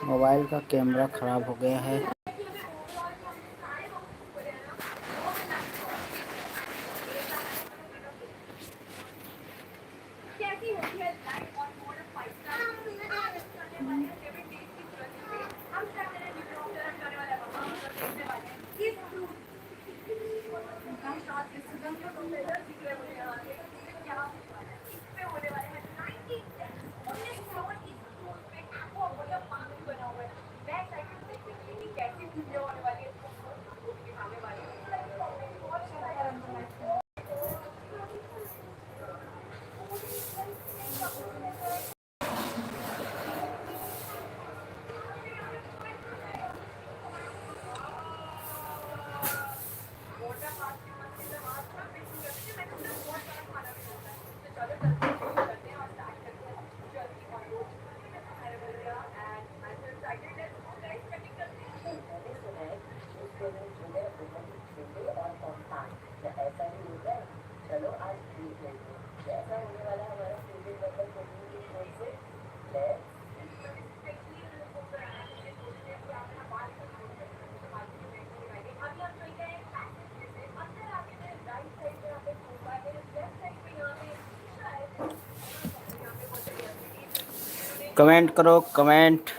Mobile का camera ख़राब हो गया है। कमेंट करो कमेंट।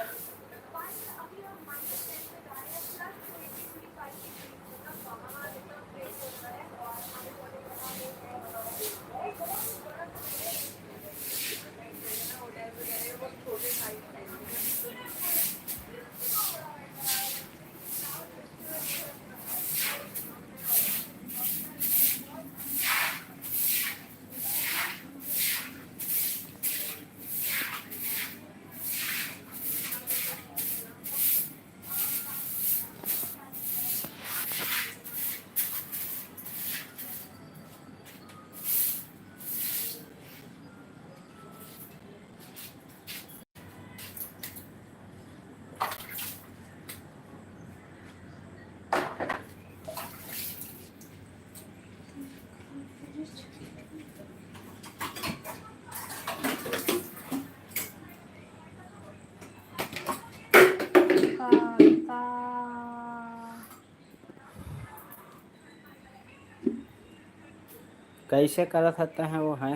कैसे कर सकते हैं वो हैं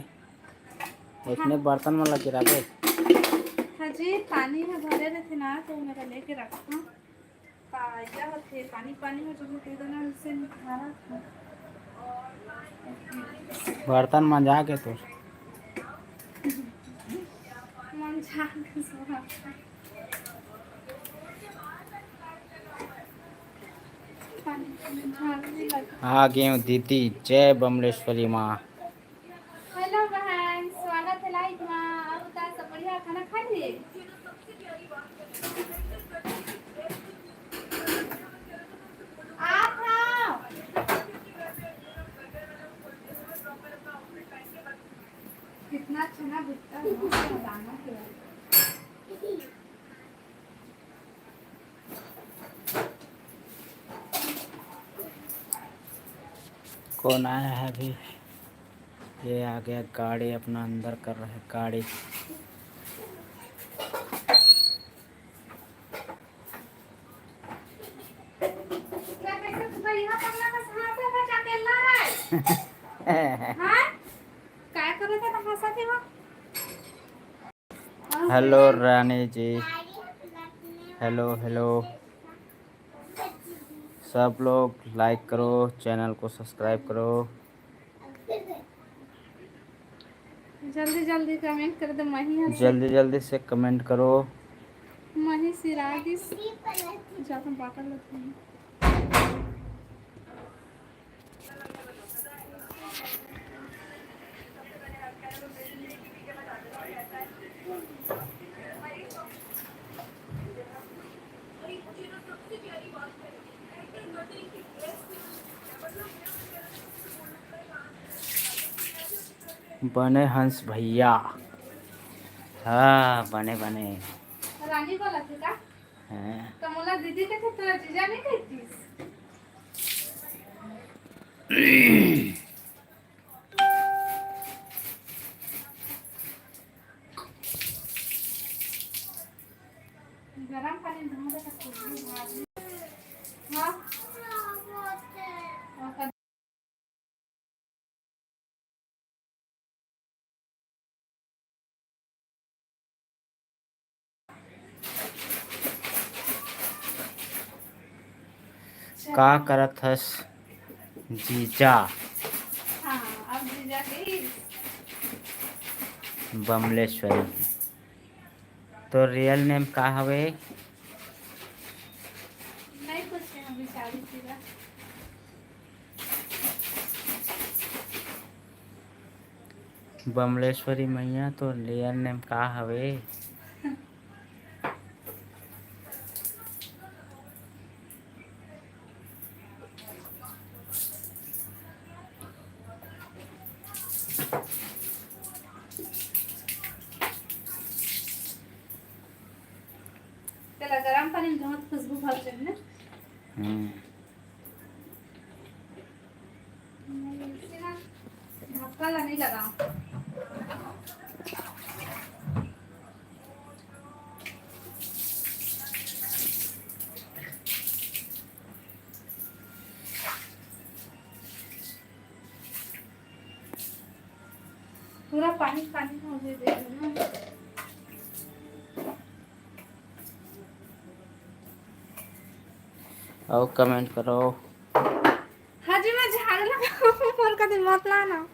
इसने बर्तन में लग गिरा दे। हाँ जी, पानी में भरे रहे थे ना तो मेरा लेके रखा पाया होते पानी पानी में जो दे देना उससे निकाला था बर्तन मंजा के तो मन झाग सोना आ गई हूँ दीदी। जय बमलेश्वरी माँ। हेलो बहन, स्वागत है लाइक माँ। और बता, सब बढ़िया? खाना खा लिए? आप आओ। कितना अच्छा दिखता है दाना के कौन आया है अभी? ये आ गया गाड़ी अपना अंदर कर रहा है गाड़ी। Hello Rani ji. Hello hello. सब लोग लाइक करो, चैनल को सब्सक्राइब करो। जल्दी जल्दी कमेंट कर दो। जल्दी जल्दी से कमेंट करो। मही सिरागी जाकर बाटर लगते हैं। बने हंस भैया। हाँ बने बने। रानी बोला थी का? तो मोला दीदी के थे, तो जीजा नहीं कहती। गरम पानी ढूंढ के हाँ का करत हस जीजा? हाँ, अब जीजा के बमलेश्वरी। तो रियल नेम का हवे? नहीं पूछे हम बिचारी जीजा। बमलेश्वरी मैया तो रियल नेम का हवे? त्याला गरम पाणी में बहुत खुशबू भरते हैं ना। इसे ना धक्का नहीं लगा। पूरा पानी पानी हो गया देखो ना। और कमेंट करो। हाँ जी मैं झाड़ लगा फोन का दिन मत लाना।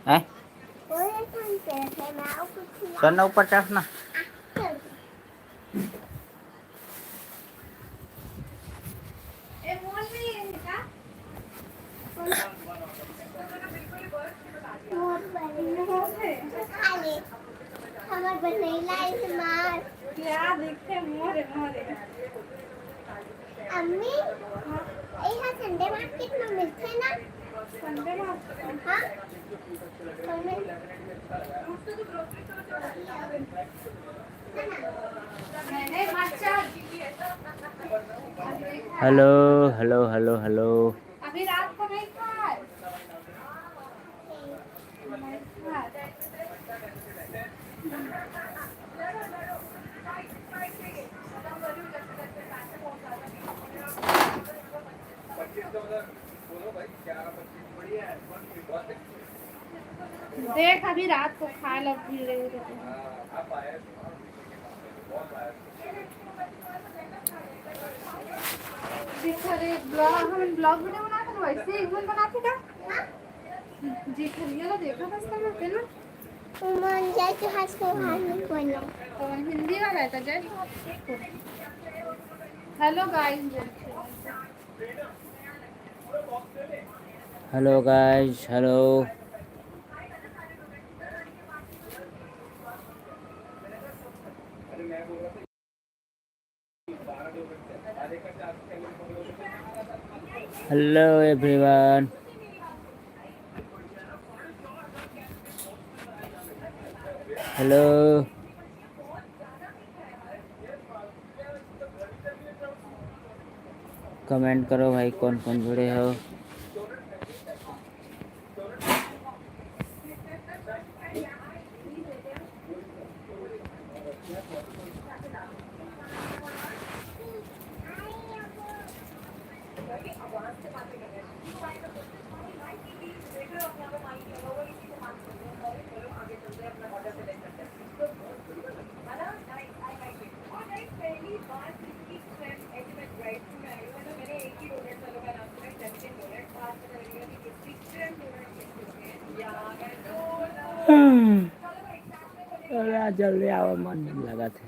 हैं? चलना ऊपर चढ़ना। ए मोल में ये है का? हमार बनैला इस मार क्या देखते मोरे मोरे। अम्मी यहाँ संडे मार्केट में मिलते ना संडे में हाँ नहीं अच्छा। Hello hello hello hello. अभी रात को नहीं खाए। नहीं खाए। देख अभी रात को खा लो फिर देखो रे ब्लॉग हम ब्लॉग वीडियो बनाते हैं वैसे एक दिन बनाते का जी खरिया देखा था इसका मैं फिल्म मन जाए तो हाथ को हाथ में बोलना तो हिंदी वाला है जय। Hello guys hello guys hello. Hello everyone. Hello. Comment करो भाई कौन कौन जुड़े हो। जल्दी आओ मन नहीं लगा था।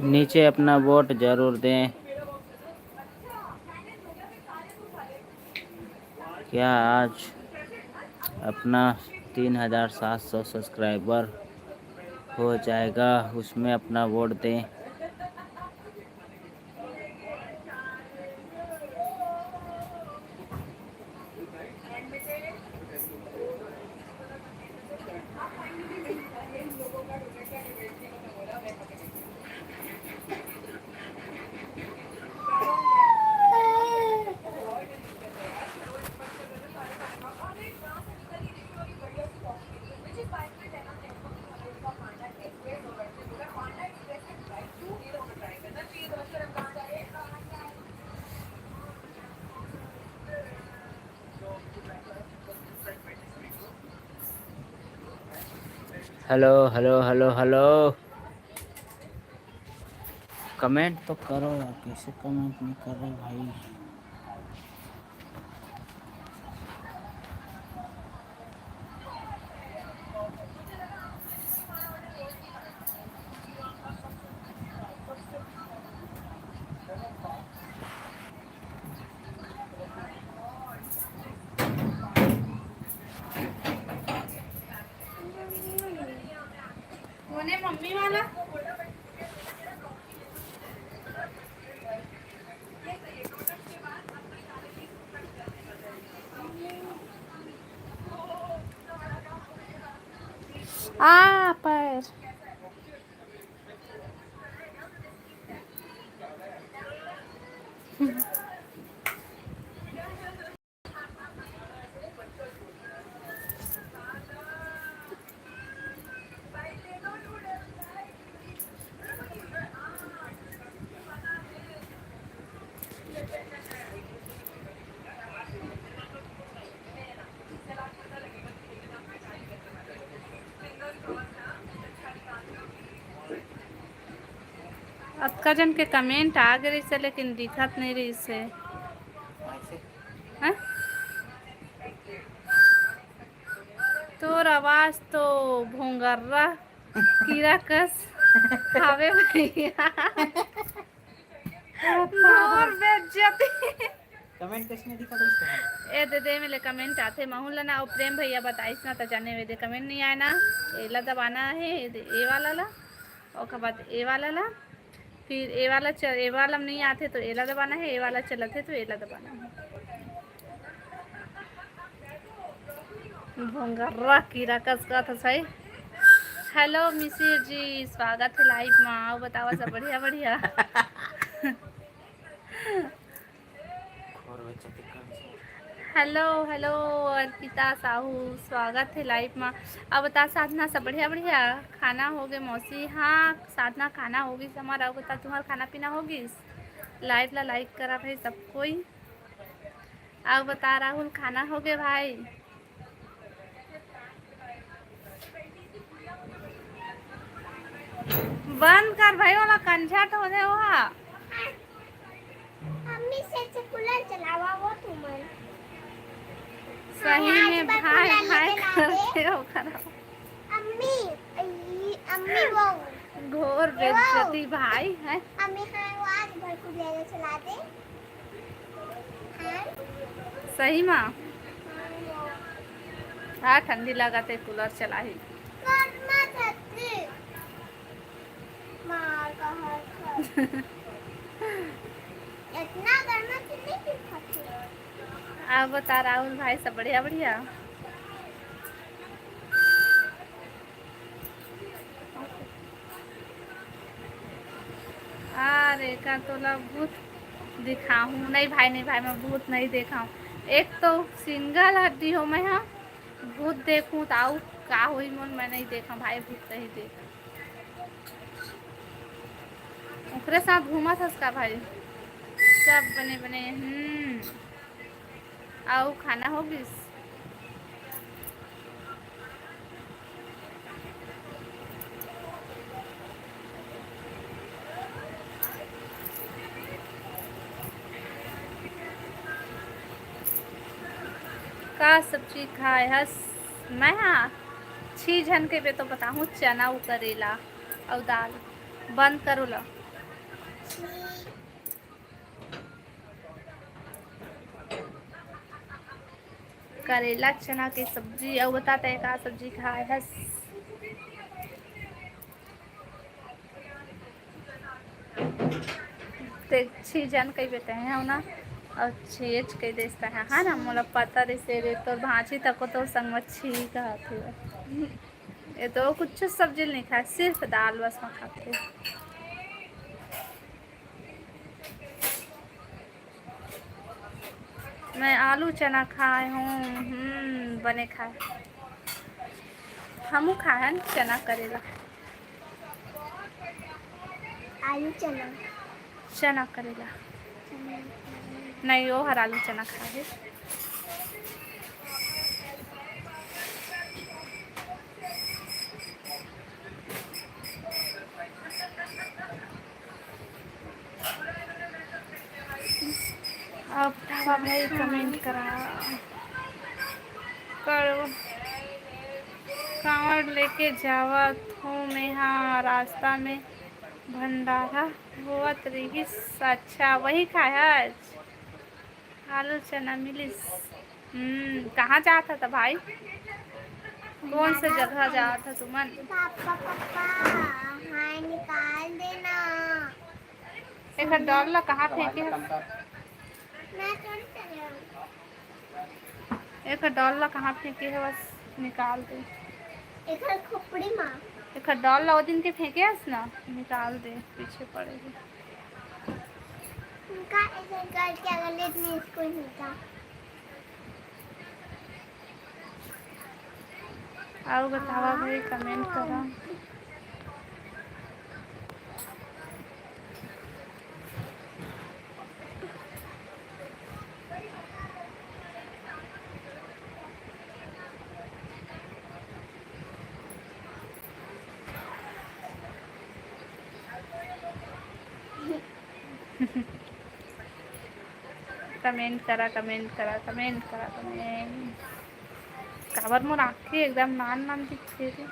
नीचे अपना वोट जरूर दें। क्या आज अपना 3700 सब्सक्राइबर हो जाएगा उसमें अपना वोट दें। Hello hello hello hello. Comment तो करो यार, कैसे कमेंट नहीं कर रहे भाई। मोने मम्मी वाला पर अक्का जन के कमेंट आ गए से लेकिन दिखत नहीं रही से। हैं? तोर आवाज तो भोंगर्रा कीड़ा कस खावे भैया और बेइज्जती। कमेंट कैसे नहीं दिखा दो इसको। ए दे दे मेरे कमेंट आते महूला ना और प्रेम भैया बताइस ना तो जाने वे दे कमेंट नहीं आए ना। एला दबाना है ए वाला ला और के बाद ए वाला ला फिर ए वाला में नहीं आते तो एला दबाना है। ए वाला चलते तो एला दबाना है। भोंगर्रा कीड़ा कस का था सही। हेलो मिसिर जी स्वागत है लाइव में। आओ बतावा सब बढ़िया बढ़िया। हेलो हेलो अर्पिता साहू स्वागत है लाइव में। अब बता साधना सब बढ़िया बढ़िया। खाना हो गए मौसी? हाँ साधना खाना होगी हमारा। अब बता तुम्हारा खाना पीना होगी? लाइव ला लाइक करा भाई सब कोई। अब बता राहुल खाना हो गए भाई? बंद कर भाई वाला कंझट हो रहे वहाँ। मम्मी से कूलर चलावा वो तुम सही में भाई भाई करते हो खराब। अम्मी अम्मी वो घोर बेइज्जती भाई है। अम्मी हाँ वो आज भर कूलर चला दे। हाँ सही माँ हाँ ठंडी लगाते कूलर चला ही। कर्मा छत्री मार का हाथ इतना गर्मा कितने की खाती। आप बता राहुल भाई सब बढ़िया बढ़िया। अरे का तोला भूत दिखाऊं? नहीं भाई नहीं भाई मैं भूत नहीं देखा हूँ। एक तो सिंगल हड्डी हो मैं हाँ भूत देखूं तो आऊ का हुई मन मैं नहीं देखा भाई भूत नहीं देखा। ओकरे साथ घूमा था उसका भाई सब बने बने। आओ खाना होगी? का सब्जी खाए हस मैं हाँ 6 जन के पे तो बताऊँ चना उ करेला और दाल। बंद करो ला। करेला चना की सब्जी और बताते हैं का सब्जी खाए हस। ते 6 जन कई बेटे हैं ना और 6 कई देता है हाँ ना मोला पता रहे रे तो भांची तक तो संग मच्छी कहते ये तो कुछ सब्जी नहीं खाए सिर्फ दाल बस में खाते। मैं आलू चना खाए हूँ बने खाए हम खाए हैं चना करेला। आलू चना चना करेला नहीं वो हर आलू चना खाए। अब बतावा भाई, कमेंट करा करो। कांवड़ लेके जावत हूँ मैं, हाँ रास्ता में भंडारा होवत रहीस। अच्छा वही खाया आज, आलू चना मिलिस। कहाँ जाता था भाई, कौन से जगह जाता था तुमन? पापा पापा हाँ निकाल देना। एक डॉलर कहाँ फेंके है? मैं थोड़ी चले आऊँ। एक डॉलर कहाँ फेंके है, बस निकाल दे। एक खोपड़ी माँ एक डॉलर वो दिन के फेंके है ना, निकाल दे, पीछे पड़ेगी। उनका ऐसे करके अगले दिन स्कूल में था। और बतावा भाई, कमेंट करा। कमेंट करा, कमेंट करा, कमेंट करा, कमेंट। काबर मोर आँखें एकदम नान नान दिखते थे।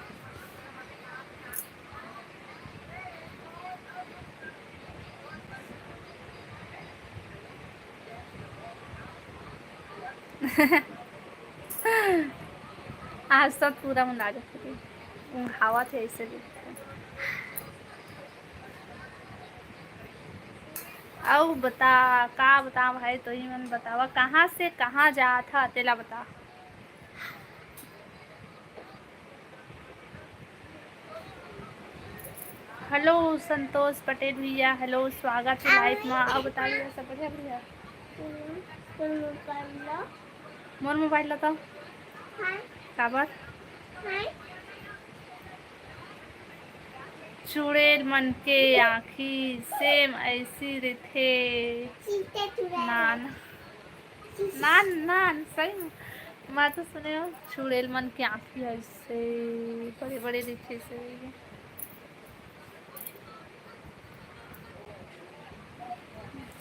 आज तो पूरा मुंडा जाते थे, हवा थे ऐसे दिखते। अब बता, का बता भाई, तो ही मन बतावा, कहाँ से कहाँ जा था तेला बता। हेलो संतोष पटेल भैया, हेलो, स्वागत है लाइव में। अब बता भैया, सब बढ़िया भैया? मोर मोबाइल ला तो काबर चुड़ैल मन के आँखी सेम ऐसी रथे। नान नान नान सही में। मैं तो सुने हो चुड़ैल मन की आँखी ऐसे बड़े बड़े दिखे से।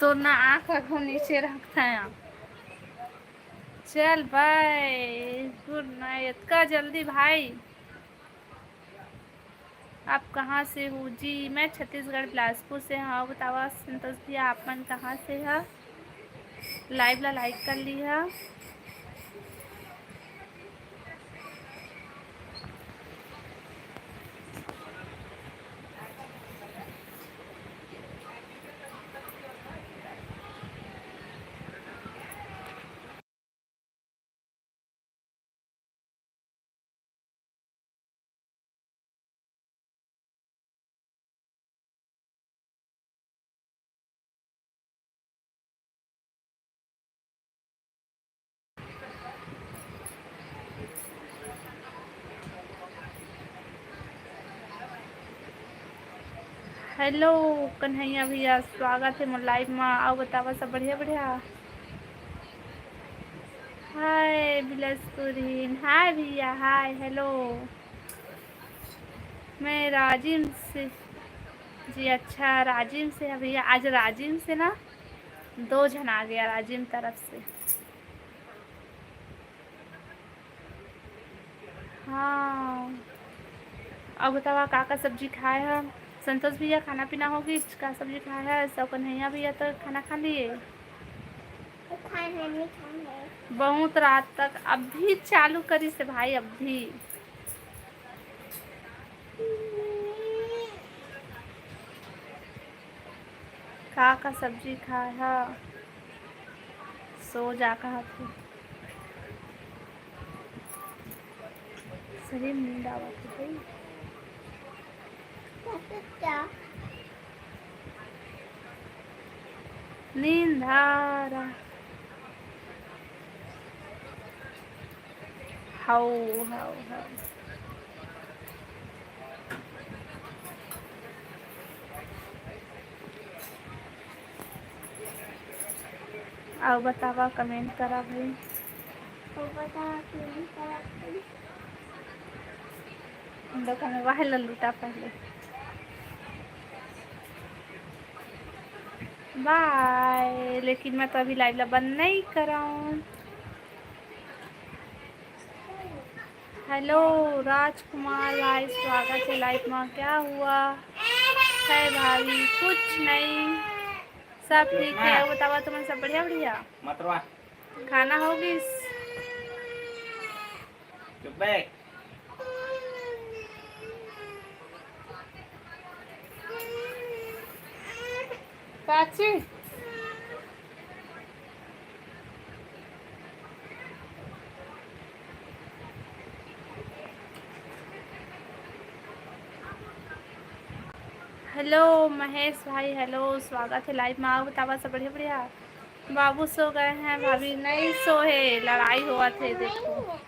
तो ना आँख रखो, नीचे रखता है यहाँ। चल बाय, गुड नाइट। का जल्दी भाई, आप कहाँ से हो जी? मैं छत्तीसगढ़ बिलासपुर से। हाँ बतावा संतोष भैया, आप मन कहाँ से है? लाइव ला लाइक कर ली है। हेलो कन्हैया भैया, स्वागत है मोर लाइव में। आओ बतावा, सब बढ़िया बढ़िया? हाय बिलासपुरीन, हाय भैया, हाय हेलो। मैं राजिम से जी। अच्छा राजिम से है भैया, आज राजिम से ना 2 जन आ गया राजिम तरफ से। हाँ अब बतावा, का सब्जी खाए है? संतोष भैया खाना पीना होगी, का सब्जी खाया है? सब कन्हैया भैया तो खाना खा लिए? बहुत रात तक, अभी चालू करी से भाई, अभी। का सब्जी खाया? सो जा कहा थे, सही नींद आवत है भाई। नींद आ रहा। How how how. आओ बतावा, कमेंट करा भाई। देखो मोबाइल लूटा पहले। बाय। लेकिन मैं तो अभी लाइव ला बंद नहीं कराऊँ। हेलो राजकुमार भाई, स्वागत है लाइव में। क्या हुआ है भाभी? कुछ नहीं, सब ठीक है। बतावा तुम्हें सब बढ़िया बढ़िया? मतवा खाना होगी? चुप बे। चाची हेलो महेश भाई, हेलो, स्वागत है लाइव में। आओ बतावा सब बढ़िया बढ़िया? बाबू सो गए हैं, भाभी नहीं सोए, लड़ाई हुआ थे। देखो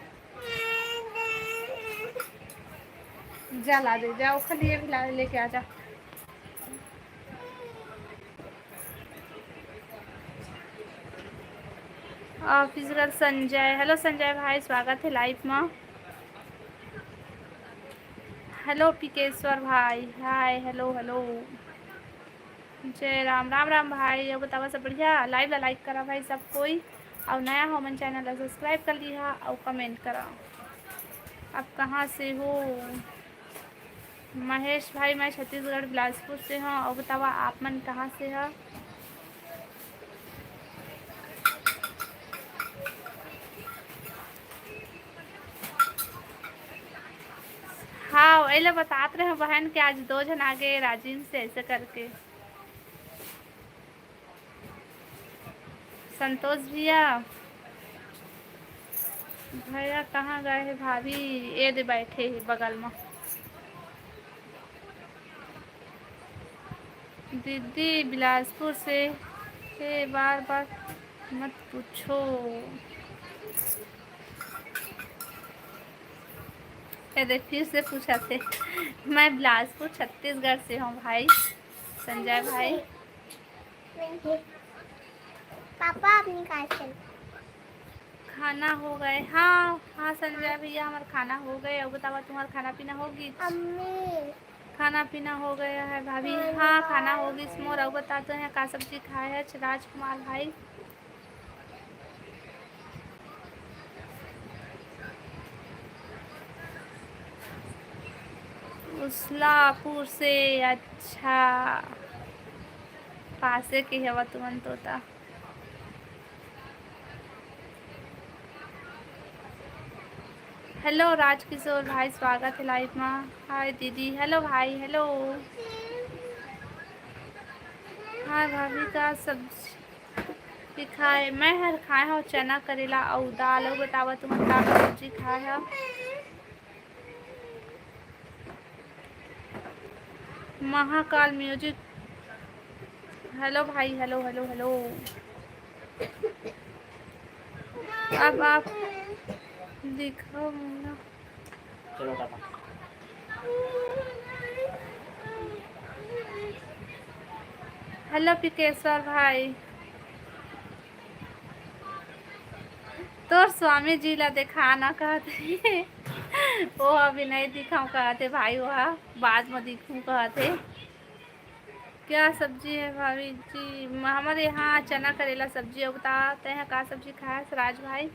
जा ला दे, जाओ खलिए भी ला लेके आ जा। ऑफिसर संजय, हेलो संजय भाई, स्वागत है लाइव में। हेलो पिकेश्वर भाई, हाय, हेलो हेलो। जय राम राम राम भाई। अब बतावा सब बढ़िया? लाइव ला लाइक करा भाई सब कोई, और नया हो मन चैनल ला सब्सक्राइब कर लिया और कमेंट करा। अब कहाँ से हो? महेश भाई, मैं छत्तीसगढ़ बिलासपुर से हूँ। और बतावा आप मन कहाँ से है? हाँ ऐला बतात रहे बहन के आज 2 जन आ गए राजीव से, ऐसे करके। संतोष भैया, भैया कहाँ गए हैं? भाभी ये दे बैठे हैं बगल में। दीदी बिलासपुर से है, बार बार मत पूछो। ये देख फिर से पूछा थे। मैं बिलासपुर छत्तीसगढ़ से हूँ भाई संजय भाई। पापा अपनी कार चल। खाना हो गए? हाँ हाँ संजय भैया, हमारा खाना हो गए। और बतावा तुम्हारा खाना पीना होगी? अम्मी खाना पीना हो गया है भाभी। हाँ खाना होगी मोर। और बताते हैं का सब्जी खाए है राजकुमार भाई? उस्लापुर से, अच्छा, पासे की हवा तुमन तोता। हेलो राजकिशोर भाई, स्वागत है लाइव में। हाय दीदी, हेलो भाई, हेलो। हाय भाभी, का सब्जी खाए? मैं हर खाए हो चना करेला और दाल। और बतावा तुम का सब्जी खाए हो? महाकाल म्यूजिक, हेलो भाई, हेलो हेलो हेलो। अब आप दिखाओ ना। चलो टाटा। हेलो पिकेश्वर भाई, तो स्वामी जी ला दिखाना कहते। वो अभी नहीं दिखाऊं कहते भाई, वह बाद में दिखूं कहते। क्या सब्जी है भाभी जी? हमारे यहाँ चना करेला सब्जी है। बताते हैं का सब्जी खाया सराज भाई?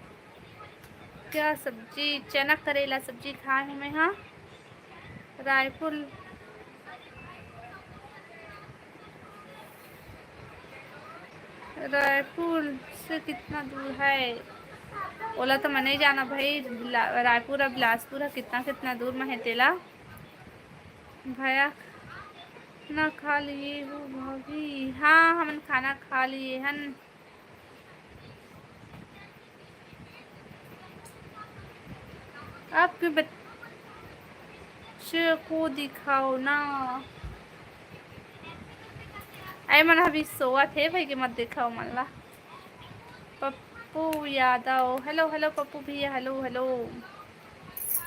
क्या सब्जी? चना करेला सब्जी खाए हूँ मैं। हाँ रायपुर, रायपुर से कितना दूर है? ओला तो मैं नहीं जाना भाई। रायपुर और बिलासपुर है, कितना कितना दूर में है तेला। भैया ना खा लिए हो भाभी? हाँ हम खाना खा लिए हन। आपके बच्चे को दिखाओ ना। अरे मन अभी सोआ थे भाई के, मत दिखाओ मन ला। पप्पू यादव, हेलो हेलो पप्पू भैया, हेलो हेलो।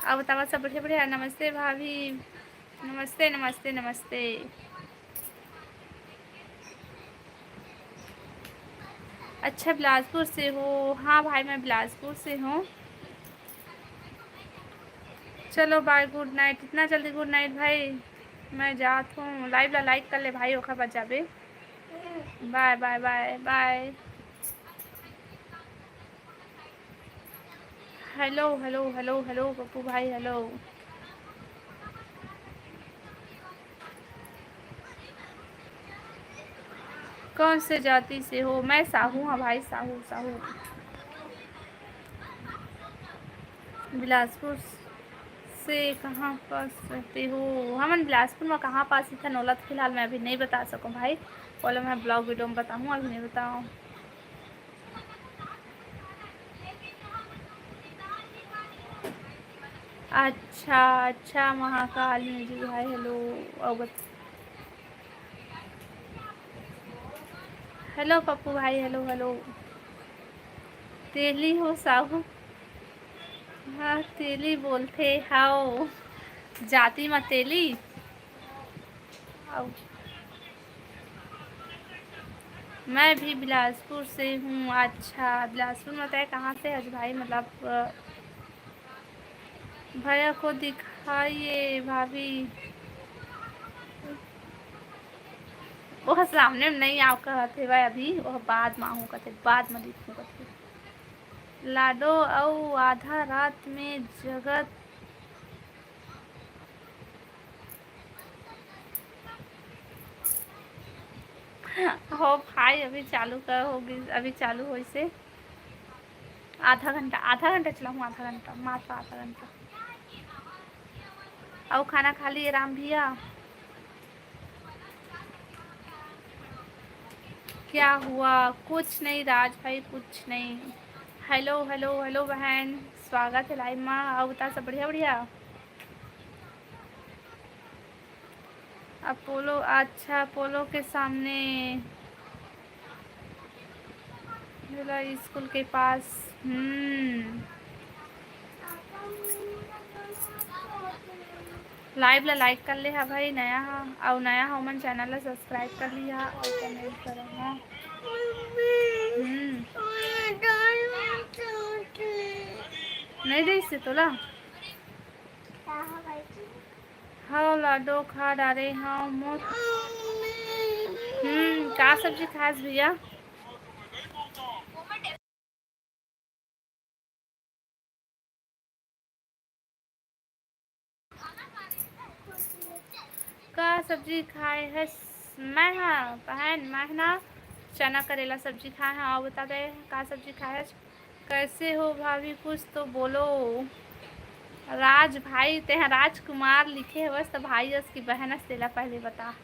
अब बतावा सब बढ़िया बढ़िया? नमस्ते भाभी, नमस्ते नमस्ते नमस्ते। अच्छा बिलासपुर से हो? हाँ भाई मैं बिलासपुर से हूँ। चलो बाय, गुड नाइट। इतना जल्दी गुड नाइट भाई? मैं जात हूँ। लाइव ला लाइक कर ले भाई, ओखा बचाबे। Bye bye bye bye. Hello hello hello hello Pappu भाई हेलो। कौन से जाति से हो? मैं साहू। हाँ भाई साहू साहू। बिलासपुर से कहाँ पास रहते हो? हम बिलासपुर में कहाँ पास ही था नौलत। फिलहाल मैं अभी नहीं बता सकूँ भाई, बोलो मैं ब्लॉग वीडियो में बताऊँ, अभी नहीं बताऊँ। अच्छा अच्छा महाकाल म्यूजिक भाई हेलो। और हेलो पप्पू भाई हेलो हेलो। तेली हो साहू? हाँ तेली बोलते हाओ, जाति में तेली। मैं भी बिलासपुर से हूँ। अच्छा बिलासपुर में तय कहाँ से है भाई? मतलब भैया को दिखाइए भाभी। वह सामने में नहीं आओ कहते भाई, अभी वह बाद में आहू कहते, बाद में दिखूँ कहते। लाडो औ आधा रात में जगत हो भाई, अभी चालू कर होगी, अभी चालू हो इसे आधा घंटा चलाऊँ, आधा घंटा मात्र आधा घंटा। और खाना खा लिए राम भैया? क्या हुआ? कुछ नहीं राज भाई कुछ नहीं। हेलो हेलो हेलो बहन, स्वागत है लाइव माँ। और बता सब बढ़िया बढ़िया? अपोलो, अच्छा अपोलो के सामने स्कूल के पास। लाइव ला लाइक कर ले हा भाई, नया हा और नया हा मन चैनल ला सब्सक्राइब कर लिया और कमेंट करो। हाँ नहीं दे इससे तोला। हाँ लाडो खा डाले हाँ मोट। का सब्जी खास भैया? का सब्जी खाए है? मैं हाँ बहन, मैं ना चना करेला सब्जी खाए हैं। और बता दे का सब्जी खाए है? कैसे हो भाभी कुछ तो बोलो। राज भाई ते हैं राजकुमार लिखे है बस, तो भाई उसकी बहन तेला पहले बता।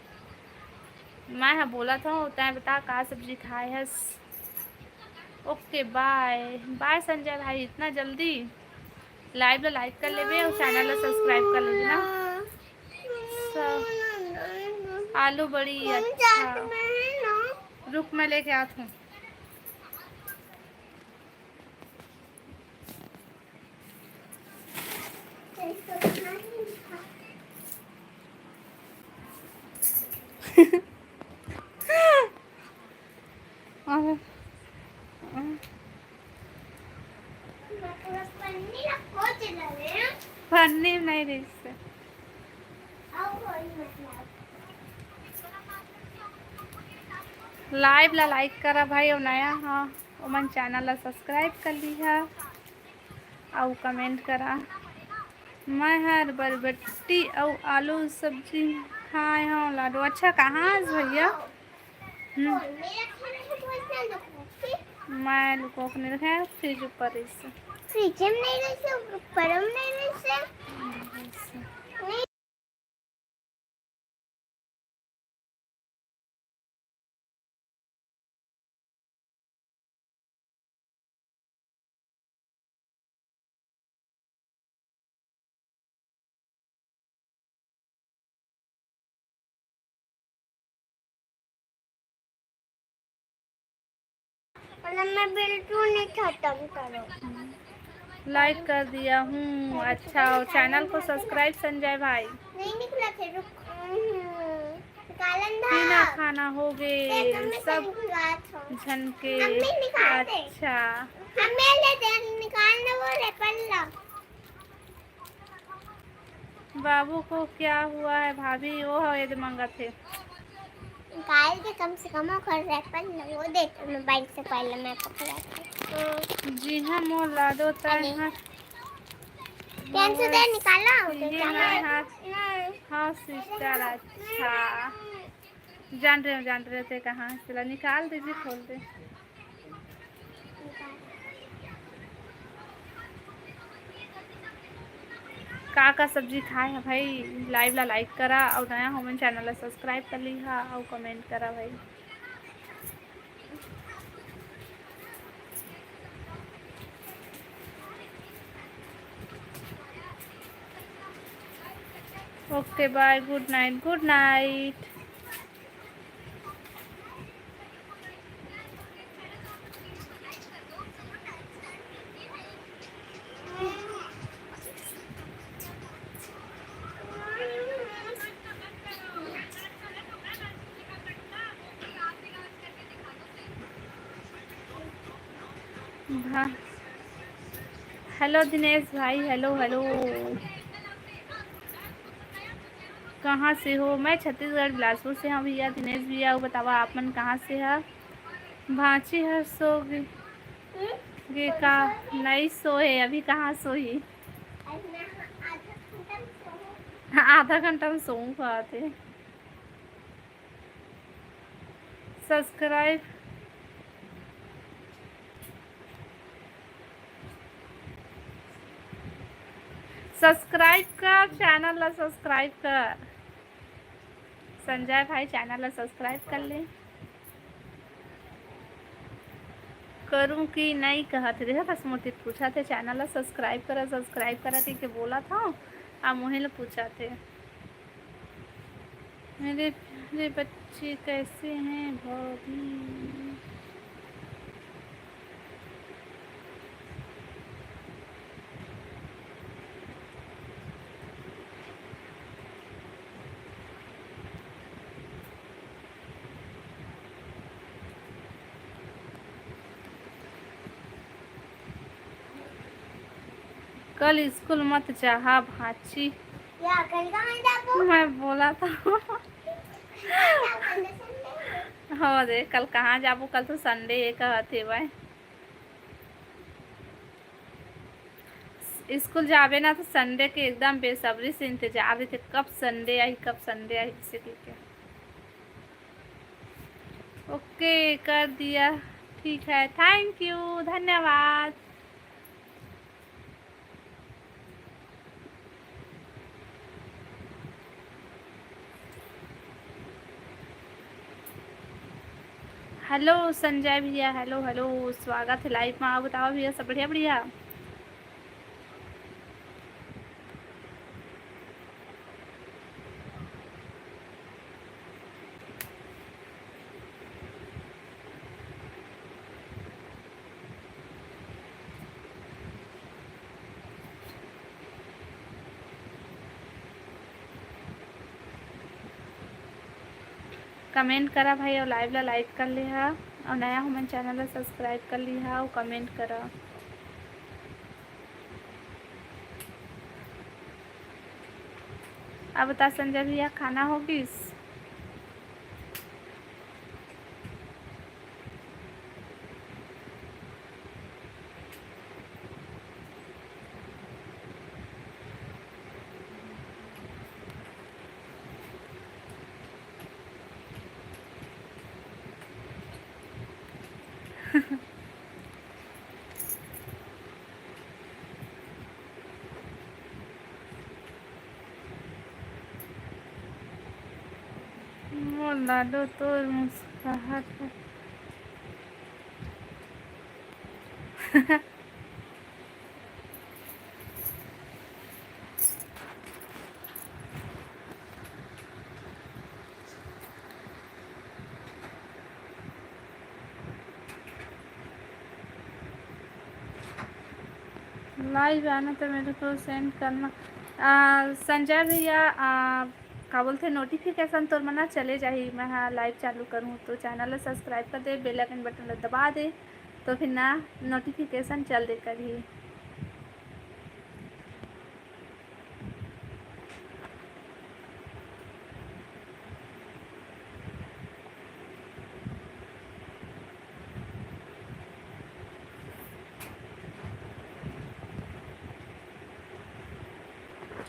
मैं हाँ बोला था तय बता का सब्जी खाए है। ओके बाय बाय संजय भाई, इतना जल्दी? लाइव ला लाइक कर लेबे और चैनल ला सब्सक्राइब कर लेबे ना। आलू बड़ी, अच्छा रुक मैं लेके आती हूँ। पन्नी नहीं रही इससे। लाइव ला लाइक करा भाई और नया हाँ मन चैनल ला सब्सक्राइब कर लिया और कमेंट करा। मैं हर बरबट्टी और आलू सब्जी खाए हाँ लाडो। अच्छा कहाँ भैया? मैं लुको के नहीं रखा, फ्रिज ऊपर इससे। फ्रिज में नहीं रखे, ऊपर में नहीं रखे। मैं बिल्कुल नहीं खत्म करो। लाइक कर दिया हूँ। अच्छा और चैनल को सब्सक्राइब संजय भाई। नहीं निकला थे पीना खाना हो गए सब झनके। अच्छा निकालना वो रे पल्ला। बाबू को क्या हुआ है भाभी? वो है मंगा थे निकाल के कम से कम और रैपर वो देते मोबाइल से पहले मैं पकड़ा था। जी हाँ मोर लाडो अरे तय पेन से दे निकाला ये मैं हाँ सिस्टर अच्छा जान रहे थे कहाँ चला निकाल दीजिए खोल दे। का सब्जी खाए है भाई लाइव ला लाइक करा और नया हो चैनल ला सब्सक्राइब कर ली हा और कमेंट करा भाई। Okay bye good night good night. हाँ हेलो दिनेश भाई हेलो हेलो कहाँ से हो? मैं छत्तीसगढ़ बिलासपुर से हाँ भैया दिनेश भैया वो बतावा आप मन कहाँ से है? भांची हर सो गे का नहीं सोए अभी कहाँ सोई? आधा घंटा में सोऊं खाते सब्सक्राइब कर चैनल ला सब्सक्राइब कर संजय भाई चैनल ला सब्सक्राइब कर ले करूँ कि नहीं कहते रहे बस मोती पूछा थे चैनल ला सब्सक्राइब करा के बोला था आप मुहे ला पूछा थे। मेरे बच्चे कैसे हैं भाभी? कल स्कूल मत चाहा भाची या कल कहाँ जाबो मैं बोला था हाँ दे कल कहाँ जाबू कल तो संडे है कहते भाई स्कूल जाबे ना तो संडे के एकदम बेसब्री से इंतजार रहे थे कब संडे आई इसे के ओके कर दिया ठीक है थैंक यू धन्यवाद। हेलो संजय भैया हेलो हेलो स्वागत है लाइव में। आप बताओ भैया सब बढ़िया बढ़िया? कमेंट करा भाई और लाइव ला लाइक कर लिया और नया हो मन चैनल ला सब्सक्राइब कर लिया और कमेंट करा। अब बता संजय भैया खाना होगी? लाडो तो मुस्कुराहट लाइव आना तो मेरे को सेंड करना। संजय भैया का बोलते नोटिफिकेशन तो मना चले जाही मैं हाँ लाइव चालू करूँ तो चैनल सब्सक्राइब कर दे बेल आइकन बटन दबा दे तो फिर ना नोटिफिकेशन चल दे करी।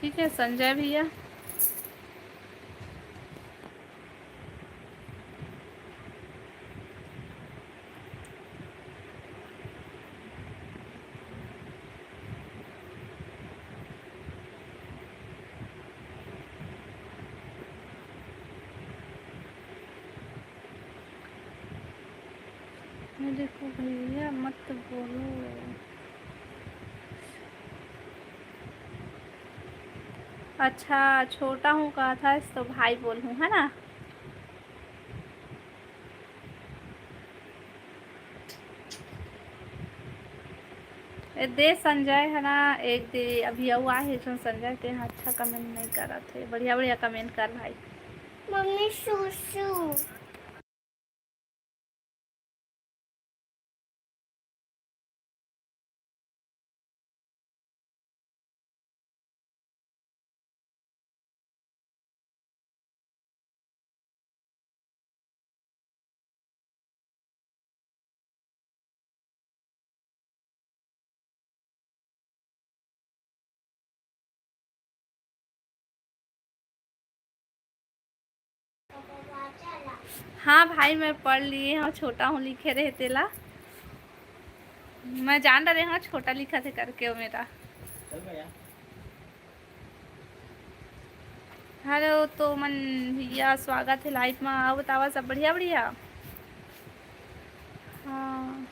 ठीक है संजय भैया। मेरे को भैया मत बोलो। अच्छा छोटा हूँ कहा था तो भाई बोल हूँ है ना। दे संजय है ना एक दे अभी हुआ है जो संजय के यहाँ अच्छा कमेंट नहीं कर रहे थे। बढ़िया बढ़िया कमेंट कर भाई। मम्मी शूशू हाँ भाई मैं पढ़ लिए हाँ छोटा हूँ लिखे रहे तेला। मैं जान रहे हाँ छोटा लिखा थे करके वो मेरा। हेलो तो मन भैया स्वागत है लाइफ में। आओ बतावा सब बढ़िया बढ़िया। हाँ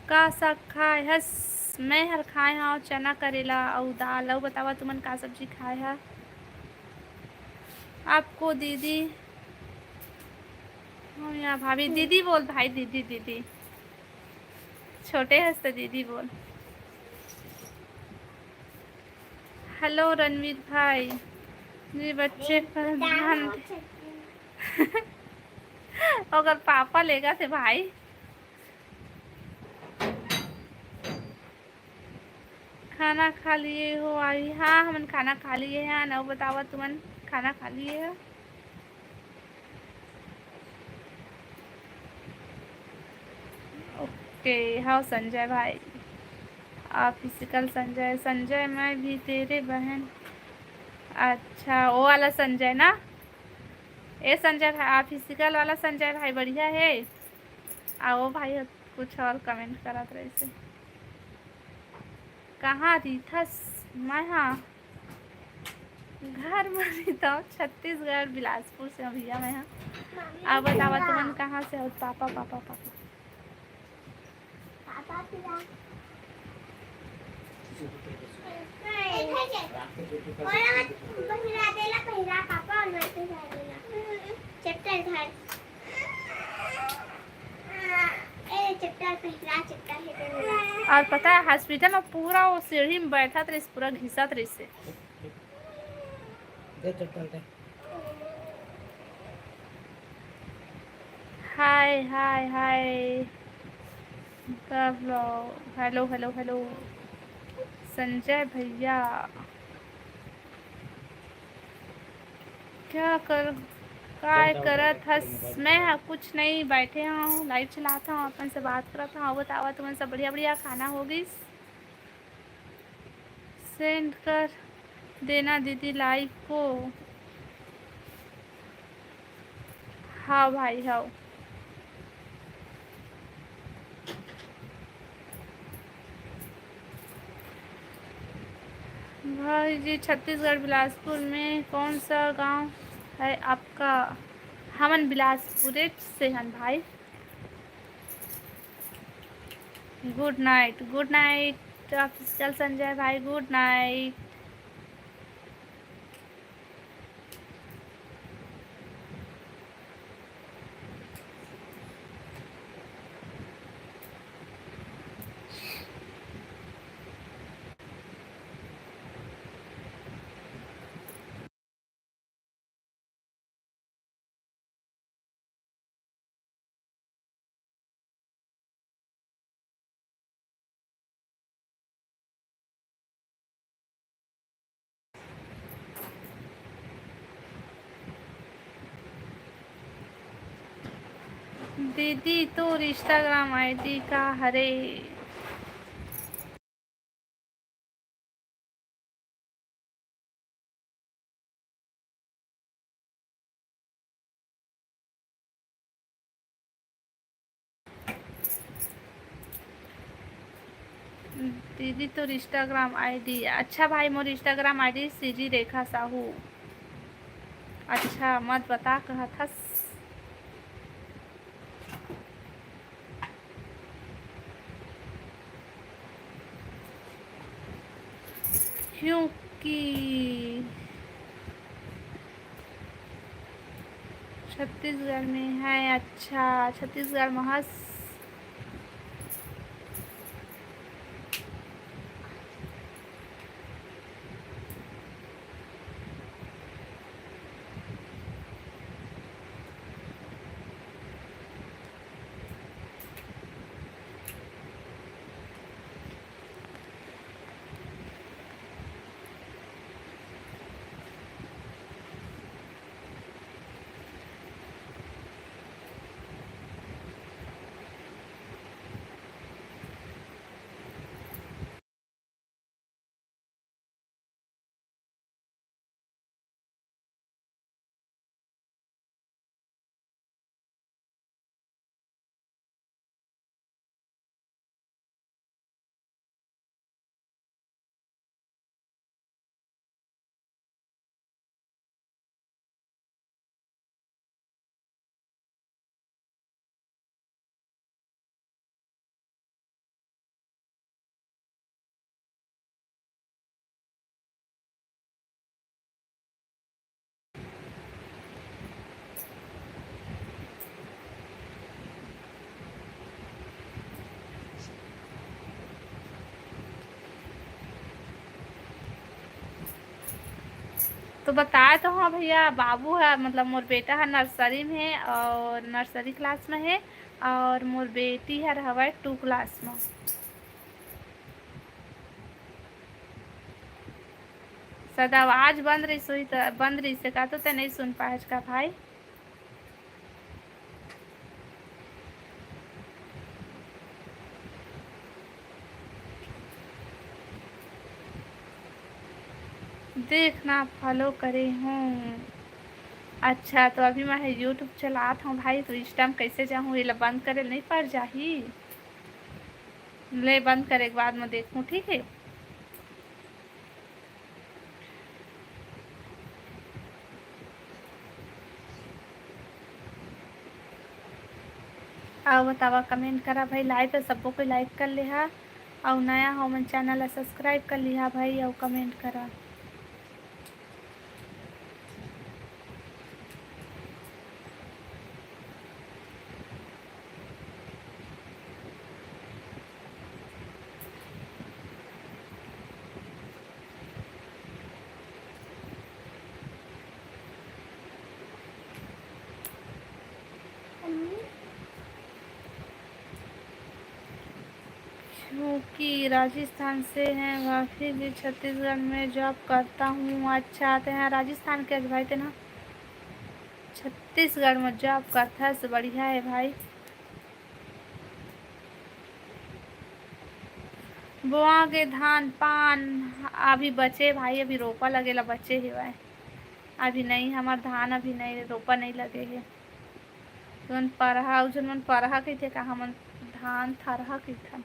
का साग खाए हस मैं हर खाए हाँ चना करेला और दाल और बतावा तुमन का सब्जी खाए है। आपको दीदी हाँ या भाभी दीदी बोल भाई दीदी दीदी छोटे हंसते दीदी बोल। हेलो रणवीर भाई मेरे बच्चे पर ध्यान अगर पापा लेगा थे भाई। खाना खा लिए हो आई हाँ हमन खाना खा लिए हैं ना बतावा तुमन खाना खा लिए है। ओके हाँ संजय भाई आप फिजिकल संजय संजय मैं भी तेरे बहन। अच्छा वो वाला संजय ना ए संजय भाई आप फिजिकल वाला संजय भाई बढ़िया है। आओ भाई कुछ और कमेंट करा रहे से कहाँ रीथस मैं हाँ घर में रहता हूँ छत्तीसगढ़ बिलासपुर से भैया मैं हाँ। आप बतावा तुमन कहाँ से हो पापा पापा पापा और पता है हॉस्पिटल में पूरा वो सीढ़ी में बैठा था पूरा घिसा था इससे। Hi hi hi hello hello hello Sanjay भैया क्या करत हस मैं कुछ नहीं बैठे हूँ लाइव चलाता हूँ अपन से बात करता हूँ बतावा तुमन सब बढ़िया बढ़िया खाना होगी सेंड कर देना दीदी लाइव को। हाँ भाई हाँ भाई जी छत्तीसगढ़ बिलासपुर में कौन सा गांव है आपका। हमन बिलासपुर से हैं भाई। गुड नाइट ऑफिशियल संजय भाई गुड नाइट। दीदी तो इंस्टाग्राम आईडी का हरे दीदी तो इंस्टाग्राम आईडी, अच्छा भाई मोर इंस्टाग्राम आईडी सीजी रेखा साहू। अच्छा मत बता कहा था। क्योंकि छत्तीसगढ़ में है। अच्छा छत्तीसगढ़ में हंस। तो बताए तो हाँ भैया, बाबू है मतलब मोर बेटा है नर्सरी में है और नर्सरी क्लास में है, और मोर बेटी है हवा 2 क्लास में। सदा आवाज बंद रही सोई बंद रही से का तो नहीं सुन पाए का भाई। देखना फॉलो करे हूँ। अच्छा तो अभी मैं यूट्यूब चलात हूँ भाई, तो इस टाइम कैसे जाऊँ, ये बंद करे नहीं पड़ जाही। ले बंद करे के बाद मैं देखूँ, ठीक है। आओ बतावा कमेंट करा भाई, लाइव पे सबको कोई लाइक कर लिहा, और नया हो मन चैनल ला सब्सक्राइब कर लिहा भाई, और कमेंट करा। क्योंकि राजस्थान से हैं, काफ़ी भी छत्तीसगढ़ में जॉब करता हूँ। अच्छा आते हैं राजस्थान के भाई थे ना, छत्तीसगढ़ में जॉब करता है, बढ़िया है भाई। बुआ के धान पान अभी बचे भाई, अभी रोपा लगेला बचे है भाई, अभी नहीं हमार धान अभी नहीं रोपा नहीं लगे है। तो मन परहा उजन मन परहा कहते का, हमन धान थरहा कहथन।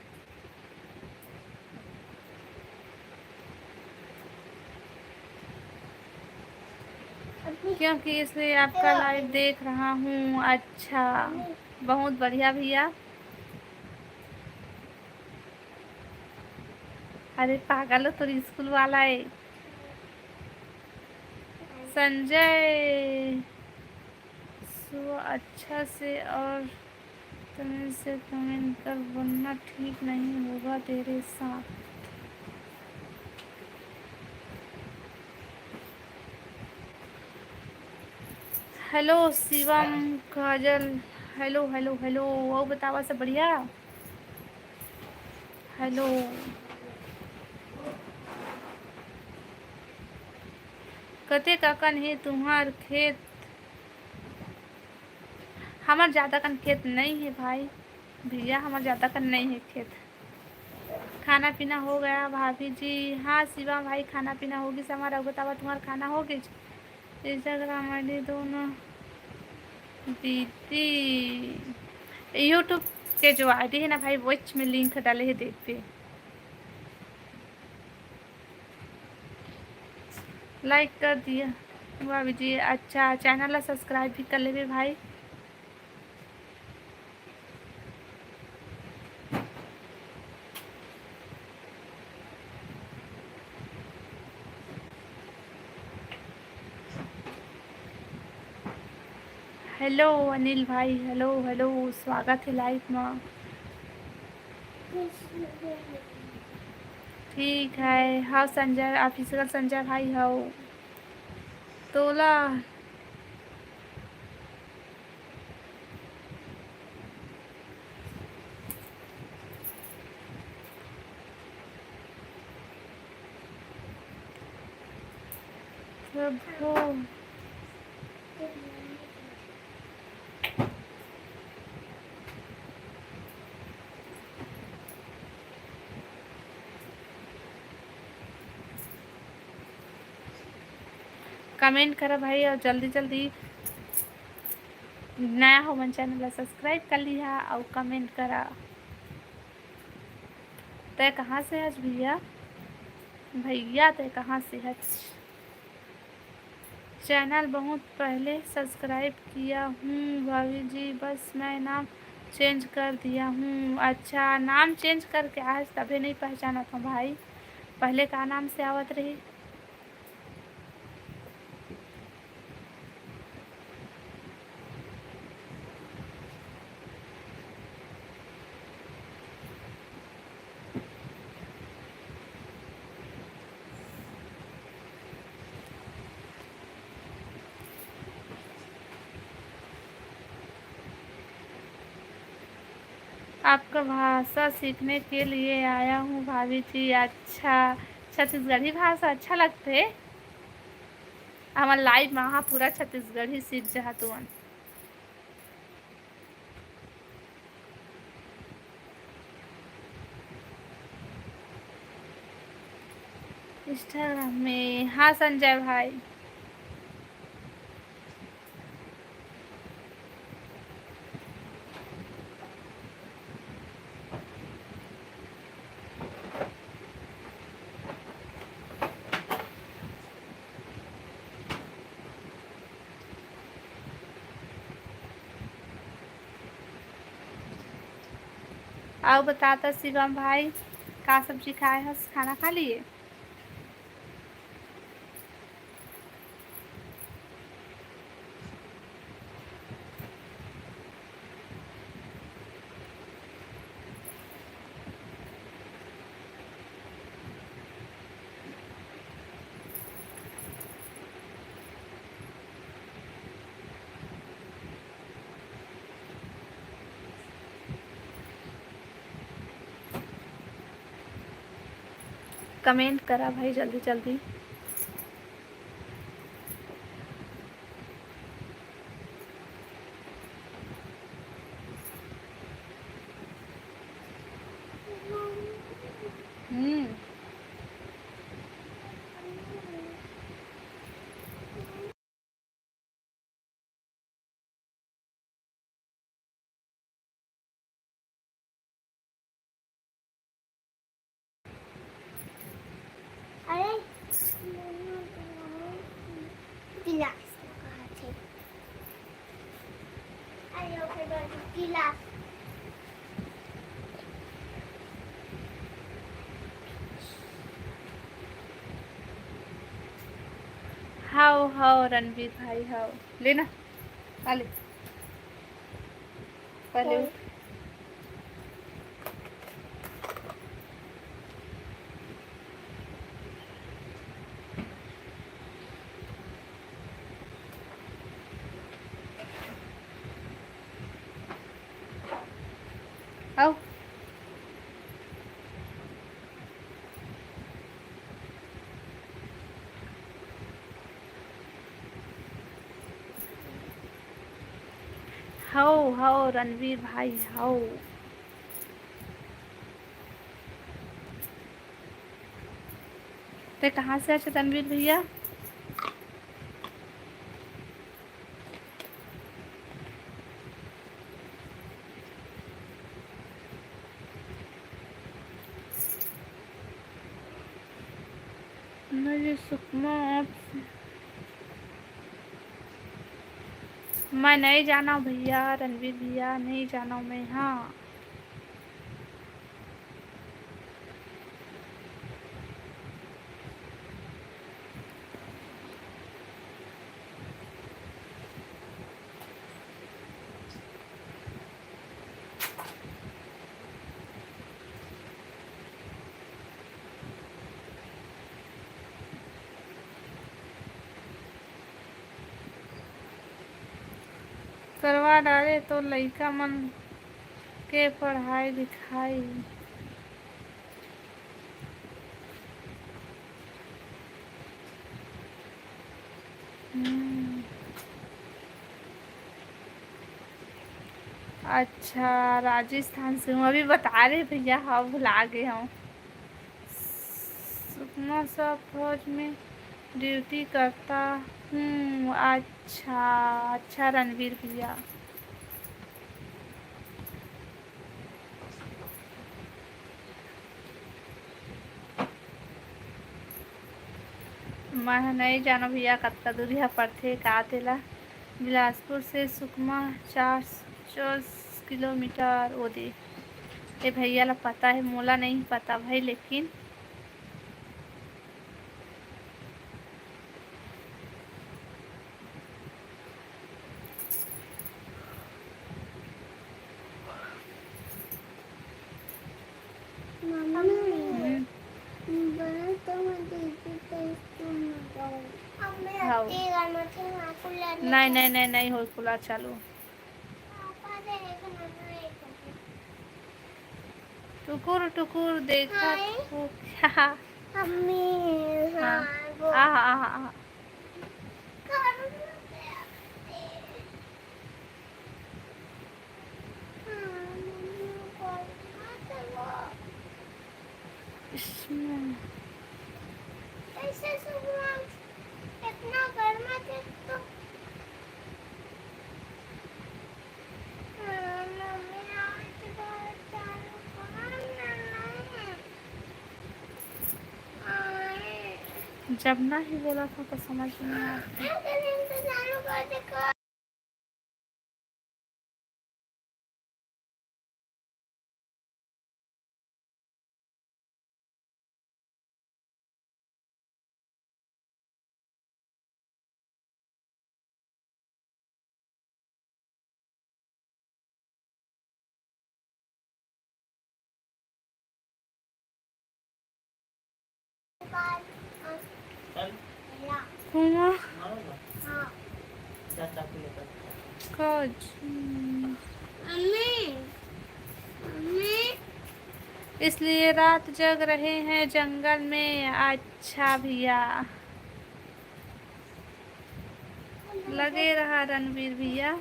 क्योंकि इसलिए आपका लाइव देख रहा हूँ। अच्छा बहुत बढ़िया भैया। अरे पागल हो, तो स्कूल वाला है संजय। अच्छा से और तमीज से कमेंट कर, वरना ठीक नहीं होगा तेरे साथ। हेलो शिवम काजल, हेलो हेलो हेलो, वो बतावा सब बढ़िया। हेलो कते ककन है तुम्हार खेत। हमार ज़्यादा कन खेत नहीं है भाई, भैया हमार ज़्यादा कन नहीं है खेत। खाना पीना हो गया भाभी जी। हाँ शिवा भाई खाना पीना होगी से हमारा, बतावा तुम्हारा खाना हो गई। इंस्टाग्राम आई डी दोनों दीदी, यूट्यूब के जो आईडी है ना भाई, वो में लिंक डाले है देख पे। लाइक कर दिया भाभी जी। अच्छा, चैनल ला सब्सक्राइब भी कर लेबे भाई। हेलो अनिल भाई, हेलो हेलो, स्वागत है लाइव में। ठीक है। हाँ संजय ऑफिसर संजय भाई हो तोला। सब हो कमेंट करा भाई और जल्दी जल्दी नया हो मन चैनल ला सब्सक्राइब कर लिया और कमेंट करा। तय कहाँ से हज भैया? भैया तय कहाँ से हज? चैनल बहुत पहले सब्सक्राइब किया हूँ भाभी जी, बस मैं नाम चेंज कर दिया हूँ। अच्छा, नाम चेंज करके आज तभी नहीं पहचाना था भाई, पहले का नाम से आवत रही। आपका भाषा सीखने के लिए आया हूँ भाभी जी। अच्छा, छत्तीसगढ़ी भाषा अच्छा लगते? हमार लाइव में हाँ पूरा छत्तीसगढ़ी सीख जा तुअन। इंस्टाग्राम में हाँ संजय भाई। आओ बताता शिवम भाई, का सब्जी खाए हस? खाना खा लिए? कमेंट करा भाई जल्दी जल्दी। अरे गिलास कहाँ थे? अरे ओके बाबू गिलास। हाओ हाओ रणवीर भाई हाओ, लेना आ ले पहले उठ। आओ हाओ हाओ रणवीर भाई हाओ। ते कहाँ से अच्छे रणवीर भैया? नहीं सुकमा मैं नहीं जाना भैया, रणवीर भैया नहीं जाना मैं। हाँ करवा डाले तो लइका मन के पढ़ाई लिखाई। हम्म, अच्छा राजस्थान से हूँ, अभी बता रहे भैया। हाँ भुला गए हूँ। सुकमा सब फौज में ड्यूटी करता हूँ। अच्छा अच्छा रणवीर भैया। मैं नहीं जानो भैया कत्ता दूरिया पड़थे का तेला। बिलासपुर से सुकमा 400 किलोमीटर ओदे। ये भैया ला पता है, मोला नहीं पता भाई। लेकिन मम्मी हम्म, बड़ा तो मुझे हाँ। नहीं नहीं नहीं नहीं हो खुला चालू। टुकुर टुकुर देखा हाय। तो क्या। मम्मी हाँ हाँ वो आहा आहा आहा। इसमें ऐसे सुबह इतना गर्मा थे तो मम्मी आज बहुत चालू जब ना ही बोला था तो समझ नहीं आया। चालू कर दे। कुआं हाँ काज मम्मी मम्मी इसलिए रात जग रहे हैं जंगल में। अच्छा भैया लगे रहा रणवीर भैया।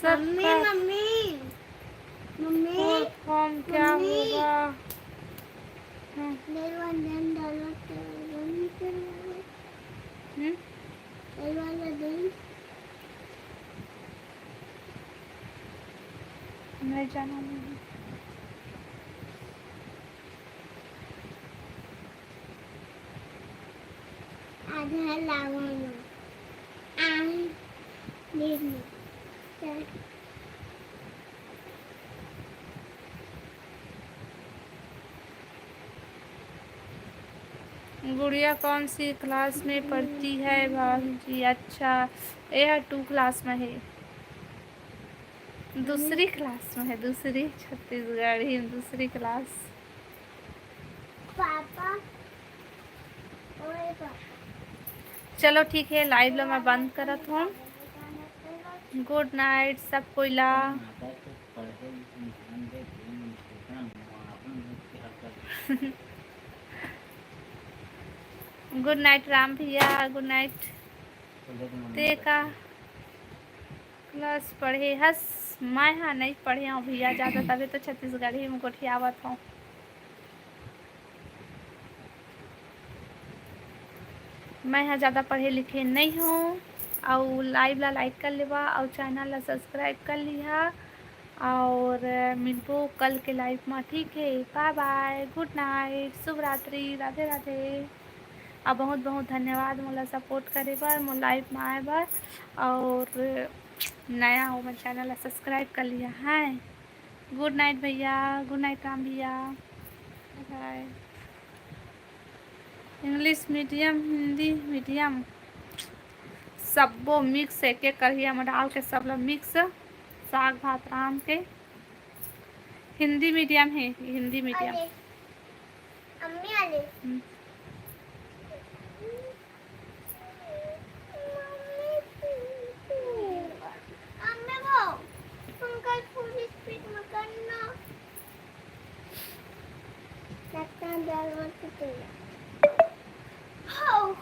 मम्मी सबका मम्मी मम्मी फुल फॉर्म क्या मम्मी। होगा। हाँ, हम्म, नहीं जाना मुझे। आधा लावाना आम देखना चल गुड़िया कौन सी क्लास में पढ़ती है भाभी जी। अच्छा यह 2 क्लास में है। दूसरी क्लास में है, दूसरी छत्तीसगढ़ी में दूसरी क्लास। पापा ओए पापा चलो ठीक है, लाइव ला मैं बंद करत हूँ। गुड नाइट सब कोई ला। गुड नाइट राम भैया, गुड नाइट। ते का क्लास पढ़े हस। मैं हाँ नहीं पढ़े हूँ भैया ज़्यादा, तभी तो छत्तीसगढ़ी में गोठियावत हूँ। मैं यहाँ ज़्यादा पढ़े लिखे नहीं हूँ। और लाइव ला लाइक कर लेवा और चैनल ला सब्सक्राइब कर लिहा और मिलबो कल के लाइव में। ठीक है, बाय बाय, गुड नाइट, शुभ रात्रि, राधे राधे। और बहुत बहुत धन्यवाद मोला सपोर्ट करे बर, मोर लाइव में आए बर। और नया हो मैं चैनल ला सब्सक्राइब कर लिया है। गुड नाइट भैया, गुड नाइट राम भैया, bye. English medium, Hindi medium, सबो मिक्स एक एक करिया में डाल के सब लोग मिक्स साग भात राम के। हिंदी मीडियम है, हिंदी मीडियम। अरे अम्मी अरे अम्मी वो अंकल फुल स्पीड में करना लगता है जरूरत है। हाँ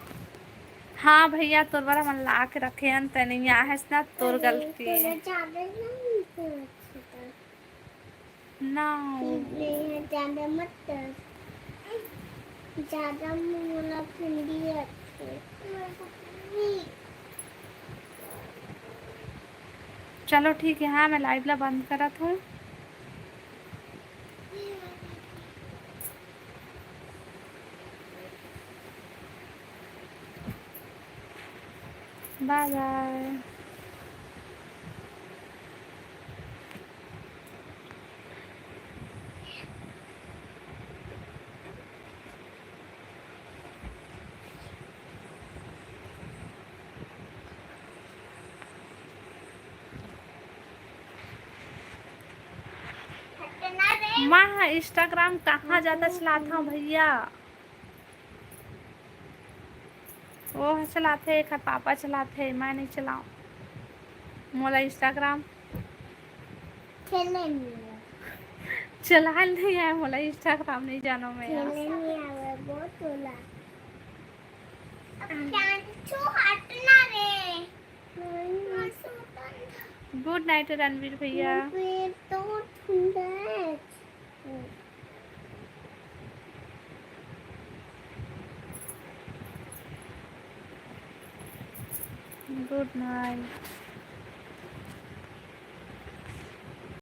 हाँ भैया, तोर बारा मन ला के रखे हन तने यहाँ है ना, तोर गलती है ज्यादा नहीं ना। ज्यादा मत कर, ज्यादा मुला भिंडी है। चलो ठीक है, हाँ मैं लाइव ला बंद करत हूँ। Bye bye. मैं इंस्टाग्राम कहाँ ज़्यादा चलाता हूँ भैया, वो चलाते एक पापा चलाते, मैं नहीं चलाऊँ। मोला इंस्टाग्राम खेलने चला नहीं है, मोला इंस्टाग्राम नहीं जानो मैं यार। नहीं आवे बहुत बोला। अब चांचू हटना रे। गुड नाइट रणवीर भैया। पेट तो ठंडा है। Good night.